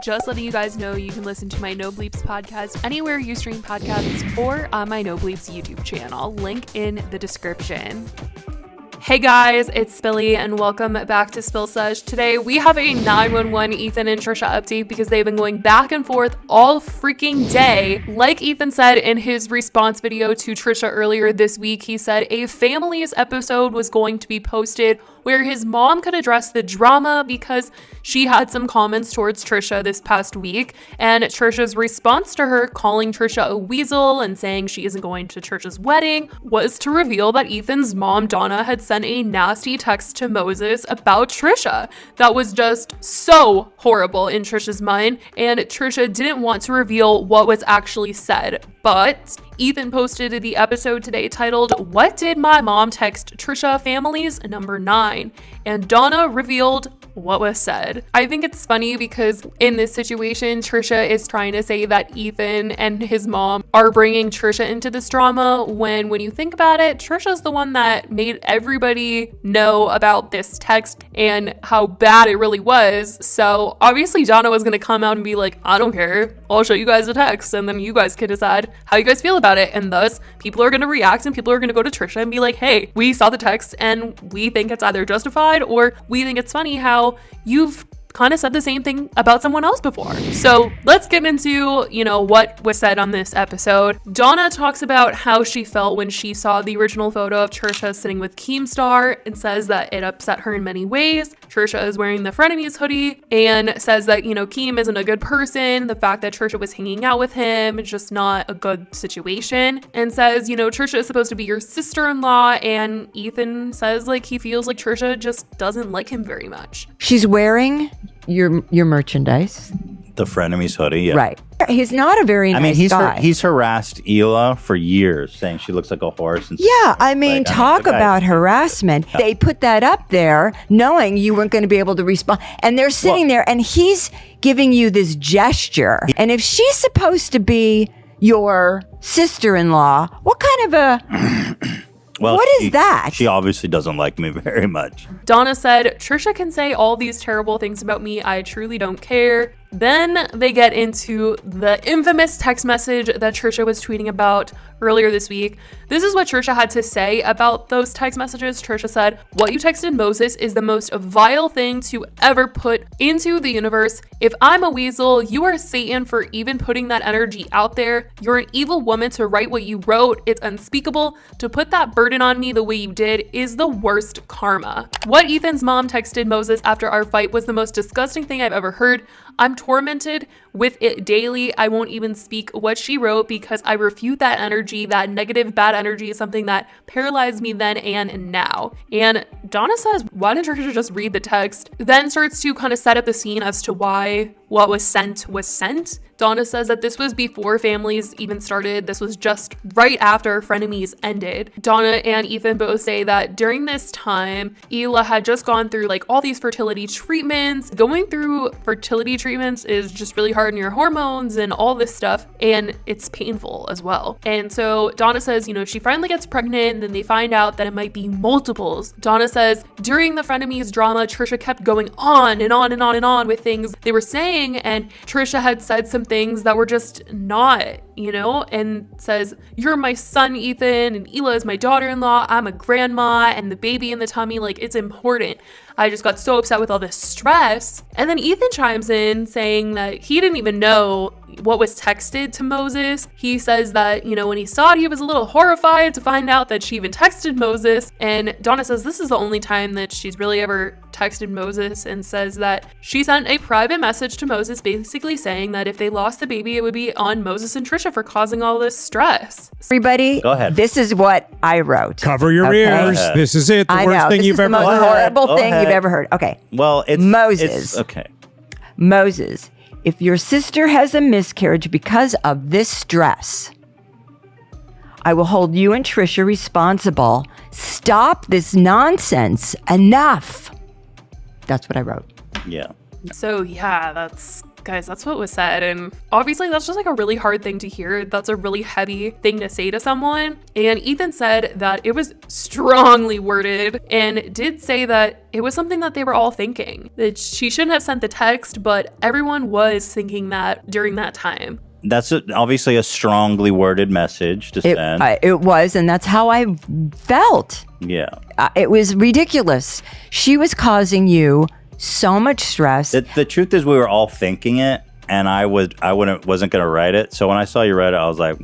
Just letting you guys know you can listen to my No Bleeps podcast anywhere you stream podcasts or on my No Bleeps YouTube channel. Link in the description. Hey guys, it's Spilly and welcome back to Spill Sesh. Today we have a 911 Ethan and Trisha update because they've been going back and forth all freaking day. Like Ethan said in his response video to Trisha earlier this week, he said a families episode was going to be posted where his mom could address the drama because she had some comments towards Trisha this past week, and Trisha's response to her calling Trisha a weasel and saying she isn't going to Trisha's wedding was to reveal that Ethan's mom, Donna, had sent a nasty text to Moses about Trisha that was just so horrible in Trisha's mind, and Trisha didn't want to reveal what was actually said. But Ethan posted the episode today titled, "What Did My Mom Text Trisha Families Number 9?" And Donna revealed what was said. I think it's funny because in this situation, Trisha is trying to say that Ethan and his mom are bringing Trisha into this drama when you think about it, Trisha's the one that made everybody know about this text and how bad it really was. So obviously Donna was going to come out and be like, I don't care. I'll show you guys the text and then you guys can decide how you guys feel about it. And thus people are going to react and people are going to go to Trisha and be like, hey, we saw the text and we think it's either justified or we think it's funny how you've kind of said the same thing about someone else before. So let's get into, what was said on this episode. Donna talks about how she felt when she saw the original photo of Trisha sitting with Keemstar and says that it upset her in many ways. Trisha is wearing the Frenemies hoodie and says that, Keem isn't a good person. The fact that Trisha was hanging out with him is just not a good situation, and says, Trisha is supposed to be your sister-in-law, and Ethan says he feels like Trisha just doesn't like him very much. She's wearing your merchandise. The Frenemies hoodie, yeah. Right. He's not a very nice guy. He's harassed Hila for years, saying she looks like a horse. And yeah, talk about harassment. Yeah. They put that up there knowing you weren't going to be able to respond. And they're sitting there and he's giving you this gesture. And if she's supposed to be your sister-in-law, what kind of a... Well, what is that? She obviously doesn't like me very much. Donna said, Trisha can say all these terrible things about me. I truly don't care. Then they get into the infamous text message that Trisha was tweeting about earlier this week. This is what Trisha had to say about those text messages. Trisha said, "What you texted Moses is the most vile thing to ever put into the universe. If I'm a weasel, you are Satan for even putting that energy out there. You're an evil woman to write what you wrote. It's unspeakable. To put that burden on me the way you did is the worst karma." What Ethan's mom texted Moses after our fight was the most disgusting thing I've ever heard. I'm tormented with it daily. I won't even speak what she wrote because I refute that energy. That negative, bad energy is something that paralyzed me then and now. And Donna says, why didn't Trisha just read the text? Then starts to kind of set up the scene as to why what was sent was sent. Donna says that this was before families even started. This was just right after Frenemies ended. Donna and Ethan both say that during this time, Hila had just gone through all these fertility treatments. Going through fertility treatments is just really hard on your hormones and all this stuff, and it's painful as well. And so Donna says, she finally gets pregnant, and then they find out that it might be multiples. Donna says, during the Frenemies drama, Trisha kept going on and on and on and on with things they were saying, and Trisha had said some things that were just not, and says, "You're my son, Ethan, and Hila is my daughter-in-law. I'm a grandma, and the baby in the tummy, it's important. I just got so upset with all this stress." And then Ethan chimes in saying that he didn't even know what was texted to Moses. He says that, when he saw it, he was a little horrified to find out that she even texted Moses. And Donna says this is the only time that she's really ever texted Moses, and says that she sent a private message to Moses basically saying that if they lost the baby, it would be on Moses and Trisha for causing all this stress. Everybody, go ahead. This is what I wrote. Cover your ears. This is it. The worst thing you've ever heard. This is the most horrible thing you've ever heard. Okay. Well, it's Moses. Okay. Moses, if your sister has a miscarriage because of this stress, I will hold you and Trisha responsible. Stop this nonsense. Enough. That's what I wrote. Yeah. So yeah, that's Guys, that's what was said. And obviously that's just like a really hard thing to hear. That's a really heavy thing to say to someone. And Ethan said that it was strongly worded and did say that it was something that they were all thinking, that she shouldn't have sent the text, but everyone was thinking that during that time. That's obviously a strongly worded message to send. It was, and that's how I felt. Yeah. It was ridiculous. She was causing you so much stress. The truth is, we were all thinking it, and I wasn't going to write it. So when I saw you write it, I was like,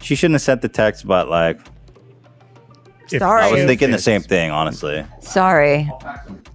she shouldn't have sent the text, but like, sorry. I was thinking the same thing, honestly. Sorry.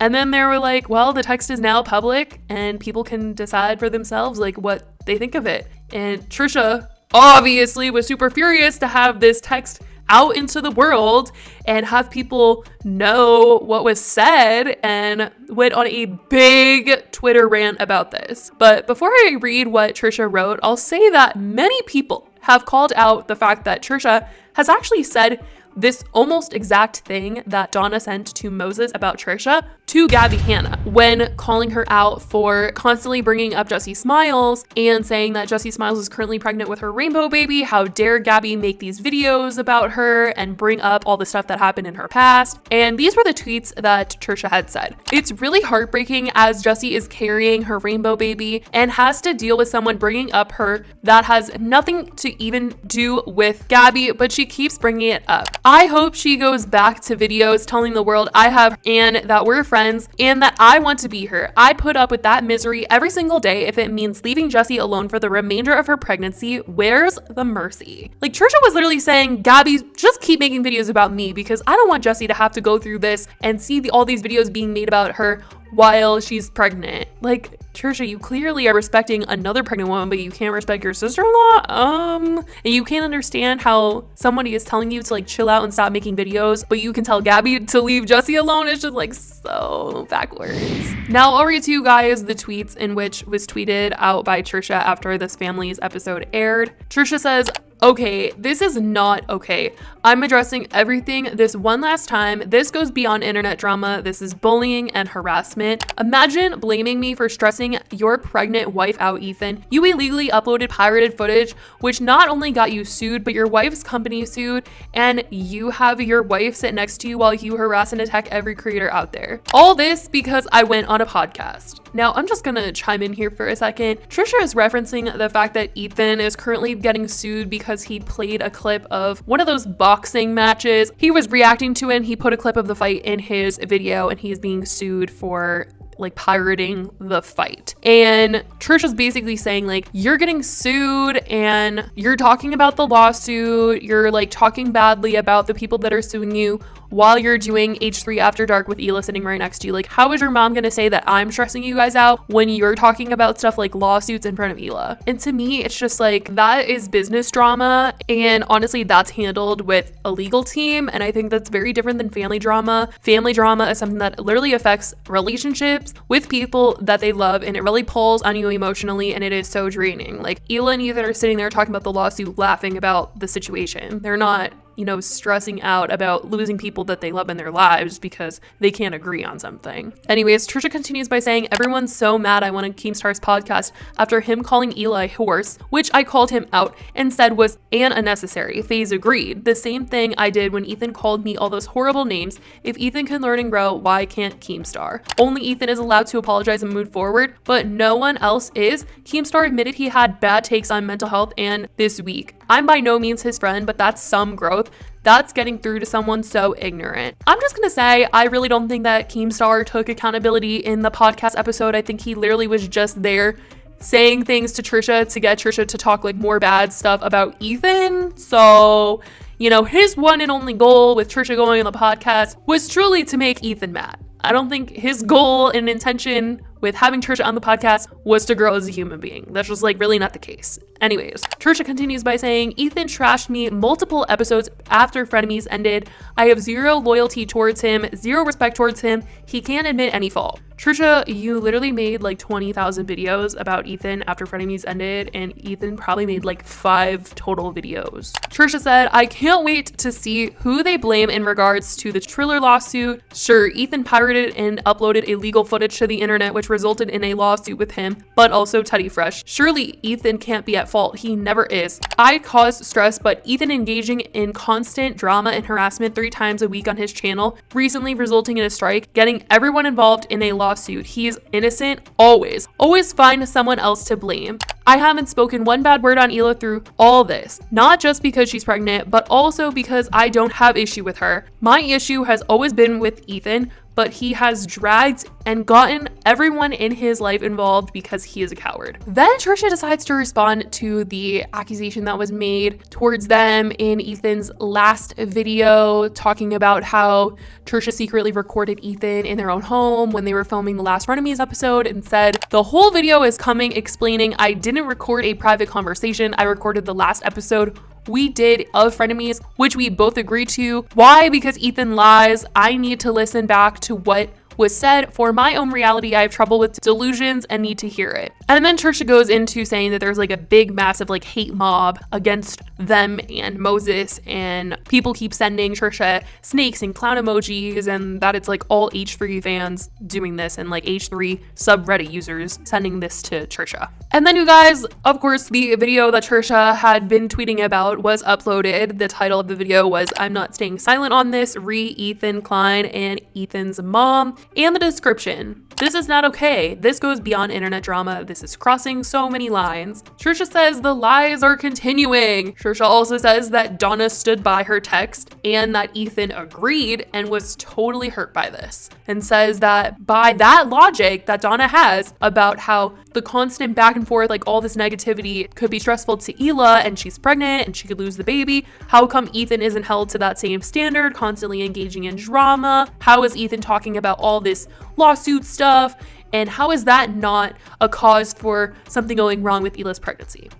And then they were like, well, the text is now public and people can decide for themselves like what they think of it. And Trisha obviously was super furious to have this text out into the world and have people know what was said, and went on a big Twitter rant about this. But before I read what Trisha wrote, I'll say that many people have called out the fact that Trisha has actually said this almost exact thing that Donna sent to Moses about Trisha to Gabby Hanna when calling her out for constantly bringing up Jessie Smiles and saying that Jessie Smiles is currently pregnant with her rainbow baby. How dare Gabby make these videos about her and bring up all the stuff that happened in her past? And these were the tweets that Trisha had said. It's really heartbreaking as Jessie is carrying her rainbow baby and has to deal with someone bringing up her that has nothing to even do with Gabby, but she keeps bringing it up. I hope she goes back to videos telling the world I have and that we're friends and that I want to be her. I put up with that misery every single day if it means leaving Jessie alone for the remainder of her pregnancy. Where's the mercy? Like, Trisha was literally saying, Gabby, just keep making videos about me because I don't want Jessie to have to go through this and see all these videos being made about her while she's pregnant. Like, Trisha, you clearly are respecting another pregnant woman, but you can't respect your sister-in-law? And you can't understand how somebody is telling you to like chill out and stop making videos, but you can tell Gabby to leave Jessie alone. It's just like so backwards. Now I'll read to you guys the tweets in which was tweeted out by Trisha after this family's episode aired. Trisha says, okay, this is not okay. I'm addressing everything this one last time. This goes beyond internet drama. This is bullying and harassment. Imagine blaming me for stressing your pregnant wife out, Ethan. You illegally uploaded pirated footage, which not only got you sued, but your wife's company sued, and you have your wife sit next to you while you harass and attack every creator out there. All this because I went on a podcast. Now, I'm just gonna chime in here for a second. Trisha is referencing the fact that Ethan is currently getting sued because he played a clip of one of those boxing matches he was reacting to, and he put a clip of the fight in his video, and he's being sued for like pirating the fight. And Trisha's basically saying like, you're getting sued and you're talking about the lawsuit, you're like talking badly about the people that are suing you while you're doing H3 After Dark with Ela sitting right next to you. Like, how is your mom gonna say that I'm stressing you guys out when you're talking about stuff like lawsuits in front of Ela? And to me, it's just like, that is business drama, and honestly, that's handled with a legal team, and I think that's very different than family drama. Family drama is something that literally affects relationships with people that they love, and it really pulls on you emotionally, and it is so draining. Like, Ela and Ethan are sitting there talking about the lawsuit, laughing about the situation. They're not, you know, stressing out about losing people that they love in their lives because they can't agree on something. Anyways, Trisha continues by saying, everyone's so mad I went on Keemstar's podcast after him calling Eli a horse, which I called him out and said was unnecessary. FaZe agreed. The same thing I did when Ethan called me all those horrible names. If Ethan can learn and grow, why can't Keemstar? Only Ethan is allowed to apologize and move forward, but no one else is. Keemstar admitted he had bad takes on mental health and this week. I'm by no means his friend, but that's some growth. That's getting through to someone so ignorant. I'm just gonna say, I really don't think that Keemstar took accountability in the podcast episode. I think he literally was just there saying things to Trisha to get Trisha to talk like more bad stuff about Ethan. So, you know, his one and only goal with Trisha going on the podcast was truly to make Ethan mad. I don't think his goal and intention with having Trisha on the podcast was to grow as a human being. That's just like really not the case. Anyways, Trisha continues by saying, Ethan trashed me multiple episodes after Frenemies ended. I have zero loyalty towards him, zero respect towards him. He can't admit any fault. Trisha, you literally made like 20,000 videos about Ethan after Frenemies ended, and Ethan probably made like 5 total videos. Trisha said, I can't wait to see who they blame in regards to the Triller lawsuit. Sure, Ethan pirated and uploaded illegal footage to the internet, which resulted in a lawsuit with him, but also Teddy Fresh. Surely Ethan can't be at fault. He never is. I caused stress, but Ethan engaging in constant drama and harassment 3 times a week on his channel, recently resulting in a strike, getting everyone involved in a lawsuit. He is innocent, always. Always find someone else to blame. I haven't spoken one bad word on Hila through all this, not just because she's pregnant, but also because I don't have issue with her. My issue has always been with Ethan, but he has dragged and gotten everyone in his life involved because he is a coward. Then Trisha decides to respond to the accusation that was made towards them in Ethan's last video, talking about how Trisha secretly recorded Ethan in their own home when they were filming the last Frenemies episode, and said, the whole video is coming explaining I didn't record a private conversation. I recorded the last episode we did of Frenemies, which we both agreed to. Why? Because Ethan lies. I need to listen back to what was said. For my own reality, I have trouble with delusions and need to hear it. And then Trisha goes into saying that there's like a big, massive like hate mob against them and Moses, and people keep sending Trisha snakes and clown emojis, and that it's like all H3 fans doing this, and like H3 subreddit users sending this to Trisha. And then you guys, of course, the video that Trisha had been tweeting about was uploaded. The title of the video was I'm Not Staying Silent on This, re Ethan, Klein, and Ethan's mom. And the description, this is not okay. This goes beyond internet drama. This is crossing so many lines. Trisha says the lies are continuing. Trisha also says that Donna stood by her text and that Ethan agreed and was totally hurt by this, and says that by that logic that Donna has about how the constant back and forth, like all this negativity could be stressful to Hila and she's pregnant and she could lose the baby, how come Ethan isn't held to that same standard, constantly engaging in drama? How is Ethan talking about all this lawsuit stuff, and how is that not a cause for something going wrong with Hila's pregnancy?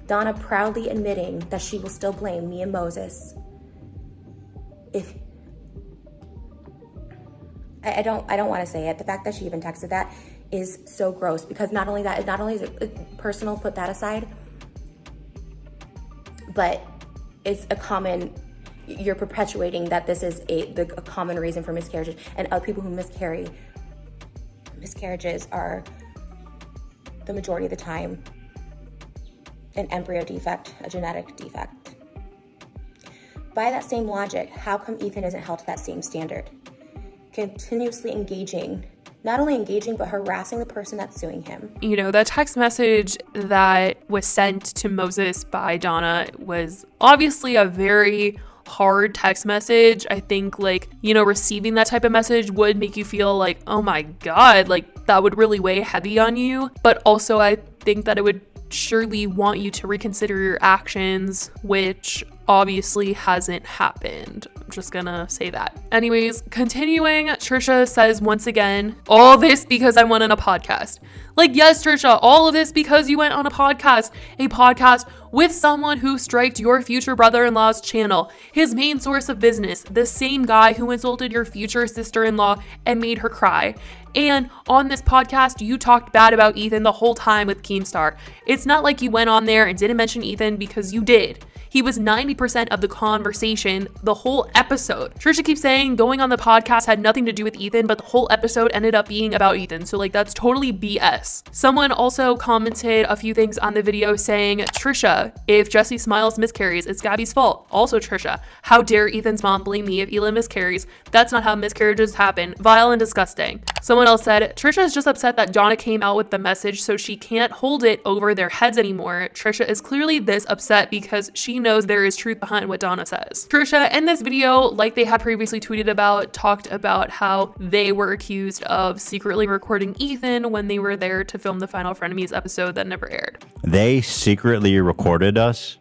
Donna proudly admitting that she will still blame me and Moses if I don't want to say it. The fact that she even texted that is so gross, because not only is it personal, put that aside, but it's a common, you're perpetuating that this is a common reason for miscarriages, and other people who miscarriages are the majority of the time an embryo defect, a genetic defect. By that same logic, how come Ethan isn't held to that same standard? Continuously engaging, not only engaging, but harassing the person that's suing him. You know, that text message that was sent to Moses by Donna was obviously a very hard text message. I think, like, you know, receiving that type of message would make you feel like, oh my God, like that would really weigh heavy on you. But also I think that it would surely want you to reconsider your actions, which obviously hasn't happened. I'm just gonna say that. Anyways, continuing, Trisha says once again, all this because I went on a podcast. Like, yes, Trisha, all of this because you went on a podcast with someone who striked your future brother-in-law's channel, his main source of business, the same guy who insulted your future sister-in-law and made her cry. And on this podcast, you talked bad about Ethan the whole time with Keemstar. It's not like you went on there and didn't mention Ethan, because you did. He was 90% of the conversation the whole episode. Trisha keeps saying going on the podcast had nothing to do with Ethan, but the whole episode ended up being about Ethan. So like, that's totally BS. Someone also commented a few things on the video saying, Trisha, if Jesse Smiles miscarries, it's Gabby's fault. Also Trisha, how dare Ethan's mom blame me if Hila miscarries? That's not how miscarriages happen. Vile and disgusting. Someone else said, Trisha is just upset that Donna came out with the message, so she can't hold it over their heads anymore. Trisha is clearly this upset because she knows there is truth behind what Donna says. Trisha, in this video, like they had previously tweeted about, talked about how they were accused of secretly recording Ethan when they were there to film the final Frenemies episode that never aired. They secretly recorded us,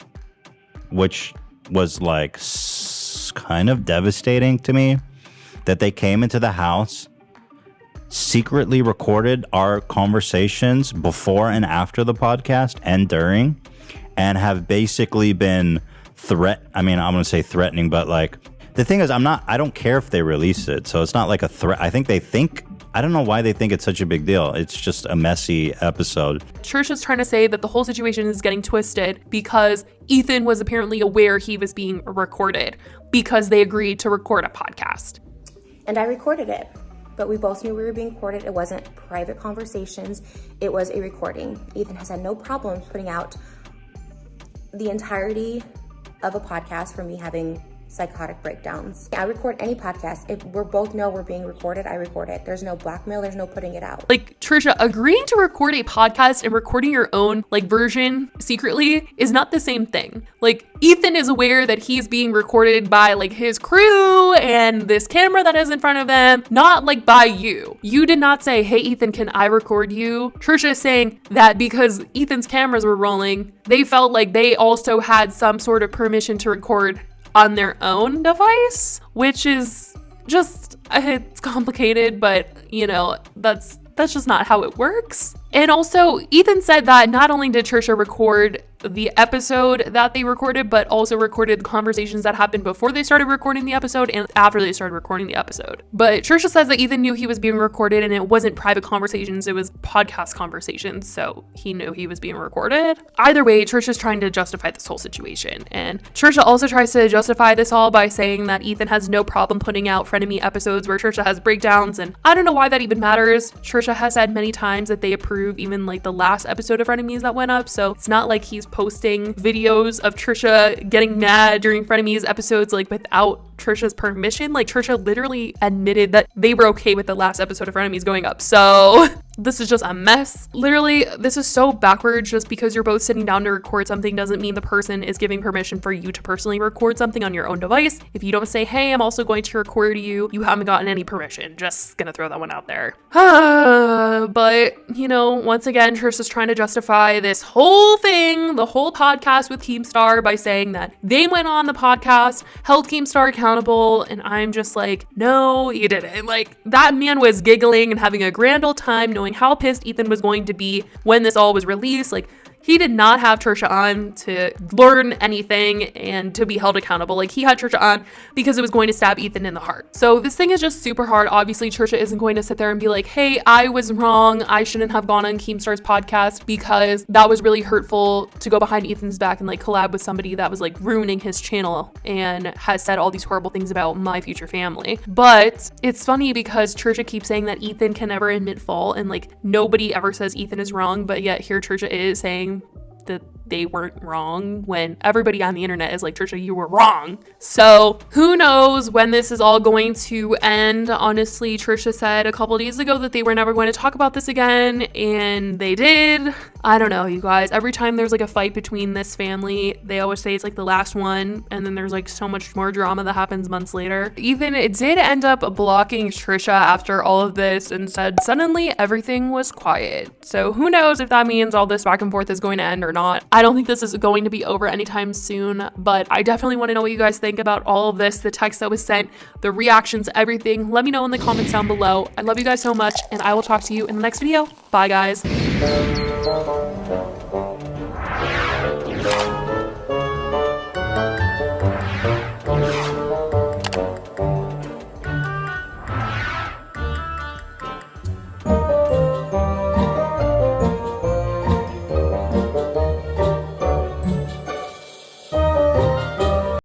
which was like kind of devastating to me, that they came into the house, secretly recorded our conversations before and after the podcast and during, and have basically been I'm going to say threatening, but like, the thing is, I don't care if they release it. So it's not like a threat. I think they think I don't know why they think it's such a big deal. It's just a messy episode. Trisha's trying to say that the whole situation is getting twisted because Ethan was apparently aware he was being recorded because they agreed to record a podcast. And I recorded it, but we both knew we were being recorded. It wasn't private conversations. It was a recording. Ethan has had no problems putting out the entirety of a podcast for me having psychotic breakdowns. I record any podcast. If we both know we're being recorded, I record it. There's no blackmail. There's no putting it out. Like, Trisha, agreeing to record a podcast and recording your own version secretly is not the same thing. Like, Ethan is aware that he's being recorded by his crew and this camera that is in front of them, not by you. You did not say, hey, Ethan, can I record you? Trisha is saying that because Ethan's cameras were rolling, they felt like they also had some sort of permission to record on their own device, which is just, it's complicated, but that's just not how it works. And also, Ethan said that not only did Trisha record the episode that they recorded, but also recorded the conversations that happened before they started recording the episode and after they started recording the episode. But Trisha says that Ethan knew he was being recorded and it wasn't private conversations, it was podcast conversations, so he knew he was being recorded. Either way, Trisha's trying to justify this whole situation. And Trisha also tries to justify this all by saying that Ethan has no problem putting out frenemy episodes where Trisha has breakdowns, and I don't know why that even matters. Trisha has said many times that they approve even the last episode of Frenemies that went up, so it's not like he's posting videos of Trisha getting mad during Frenemies episodes without Trisha's permission. Trisha literally admitted that they were okay with the last episode of Frenemies going up, so this is just a mess. Literally, this is so backwards. Just because you're both sitting down to record something doesn't mean the person is giving permission for you to personally record something on your own device. If you don't say, hey, I'm also going to record you, you haven't gotten any permission. Just gonna throw that one out there. But, once again, Trisha's trying to justify this whole thing, the whole podcast with Keemstar, by saying that they went on the podcast, held Keemstar accountable, and I'm just no, you didn't. That man was giggling and having a grand old time knowing how pissed Ethan was going to be when this all was released. He did not have Trisha on to learn anything and to be held accountable. He had Trisha on because it was going to stab Ethan in the heart. So this thing is just super hard. Obviously, Trisha isn't going to sit there and be like, hey, I was wrong. I shouldn't have gone on Keemstar's podcast because that was really hurtful to go behind Ethan's back and collab with somebody that was ruining his channel and has said all these horrible things about my future family. But it's funny because Trisha keeps saying that Ethan can never admit fault, and nobody ever says Ethan is wrong, but yet here Trisha is saying that they weren't wrong when everybody on the internet is Trisha, you were wrong. So who knows when this is all going to end. Honestly, Trisha said a couple days ago that they were never going to talk about this again, and they did. I don't know, you guys. Every time there's a fight between this family, they always say it's the last one, and then there's so much more drama that happens months later. Ethan did end up blocking Trisha after all of this and said suddenly everything was quiet. So who knows if that means all this back and forth is going to end or not. I don't think this is going to be over anytime soon, but I definitely want to know what you guys think about all of this, the text that was sent, the reactions, everything. Let me know in the comments down below. I love you guys so much, and I will talk to you in the next video. Bye, guys.